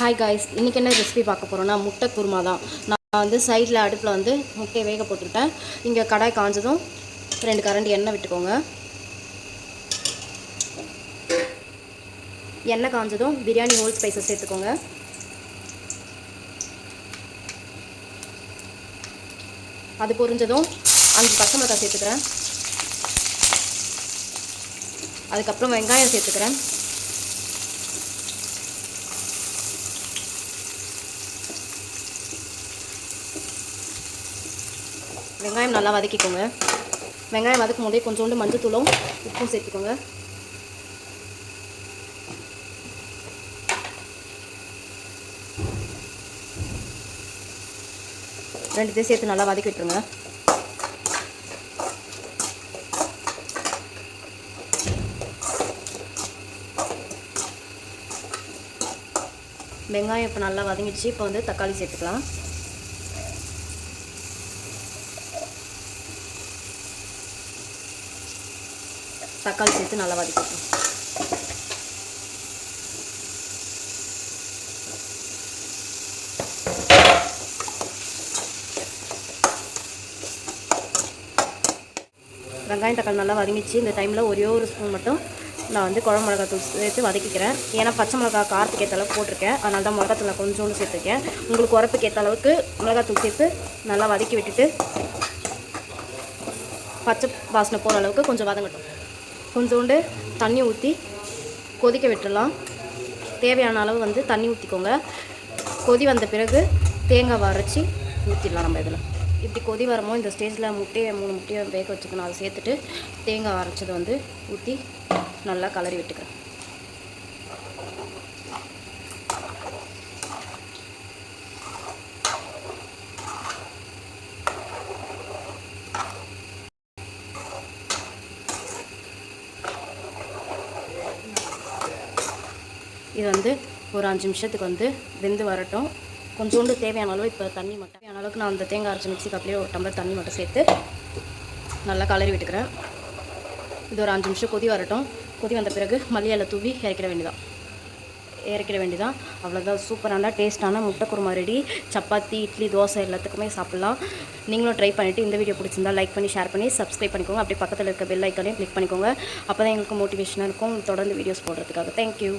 Hi guys, இன்றைக்கி என்ன recipe பார்க்க போகிறோன்னா முட்டை குருமா தான். நான் வந்து சைடில் அடுப்பில் வந்து முட்டையை வேக போட்டுக்கிட்டேன். இங்கே கடாய் காஞ்சதும் 2 கரண்டி எண்ணெய் விட்டுக்கோங்க. எண்ணெய் காஞ்சதும் பிரியாணி ஹோல் ஸ்பைசஸ் சேர்த்துக்கோங்க. அது பொரிஞ்சதும் 5 பச்சை மிளகாய் சேர்த்துக்கிறேன். அதுக்கப்புறம் வெங்காயம் சேர்த்துக்கிறேன். வெங்காயம் நல்லா வதக்கிக்கோங்க. வெங்காயம் வதக்கும் போதே கொஞ்சோண்டு மஞ்சத்தூளும் உப்பும் சேர்த்துக்கோங்க. ரெண்டுத்தையும் சேர்த்து நல்லா வதக்கி விட்டுருங்க. வெங்காயம் இப்போ நல்லா வதங்கிடுச்சு. இப்போ வந்து தக்காளி சேர்த்துக்கலாம். தக்காளி சேர்த்து நல்லா வதக்கிக்கலாம். வெங்காயம் தக்காளி நல்லா வதங்கிச்சு. இந்த டைமில் ஒரே ஒரு ஸ்பூன் மட்டும் நான் வந்து குழம்பு மிளகாத்தூள் சேர்த்து வதக்கிக்கிறேன். ஏன்னா பச்சை மிளகா காரத்துக்கு ஏற்ற அளவுக்கு போட்டிருக்கேன். அதனால தான் மிளகாத்தூள் கொஞ்சோண்டு சேர்த்துருக்கேன். உங்களுக்கு உரப்புக்கு ஏற்ற அளவுக்கு மிளகாத்தூள் சேர்த்து நல்லா வதக்கி விட்டுட்டு பச்சை வாசனை போகிற அளவுக்கு கொஞ்சம் வதங்கட்டும். கொஞ்சோண்டு தண்ணி ஊற்றி கொதிக்க விட்டுடலாம். தேவையான அளவு வந்து தண்ணி ஊற்றிக்கோங்க. கொதி வந்த பிறகு தேங்காய் அரைச்சி ஊற்றிடலாம். நம்ம இதில் இப்படி கொதி வரமோ இந்த ஸ்டேஜில் 3 முட்டையை வேக வச்சுக்கணும். அதை சேர்த்துட்டு தேங்காய் அரைச்சதை வந்து ஊற்றி நல்லா கலரி விட்டுக்கிறேன். இது வந்து ஒரு 5 நிமிஷத்துக்கு வந்து வெந்து வரட்டும். கொஞ்சோண்டு தேவையான அளவு இப்போ தண்ணி மட்டும் தேவையான அளவுக்கு நான் அந்த தேங்காய் அரைச்சி மிக்ஸி கப்லேயே ஒரு டம்ளர் தண்ணி மட்டும் சேர்த்து நல்லா கலரி விட்டுக்கிறேன். இது ஒரு 5 நிமிஷம் கொதி வரட்டும். கொதி வந்த பிறகு மல்லி இலை தூவி இறக்கிட வேண்டியதான். அவ்வளோதான். சூப்பரான டேஸ்ட்டான முட்டை குருமா ரெடி. சப்பாத்தி, இட்லி, தோசை எல்லாத்துக்குமே சாப்பிட்லாம். நீங்களும் ட்ரை பண்ணிவிட்டு இந்த வீடியோ பிடிச்சிருந்தால் லைக் பண்ணி, ஷேர் பண்ணி, சப்ஸ்கிரைப் பண்ணிக்கோங்க. அப்படியே பக்கத்தில் இருக்க பெல் ஐக்கானையும் கிளிக் பண்ணிக்கோங்க. அப்போ தான் எங்களுக்கு மோட்டிவேஷனாக இருக்கும் தொடர்ந்து வீடியோஸ் போடுறதுக்காக. தேங்க்யூ.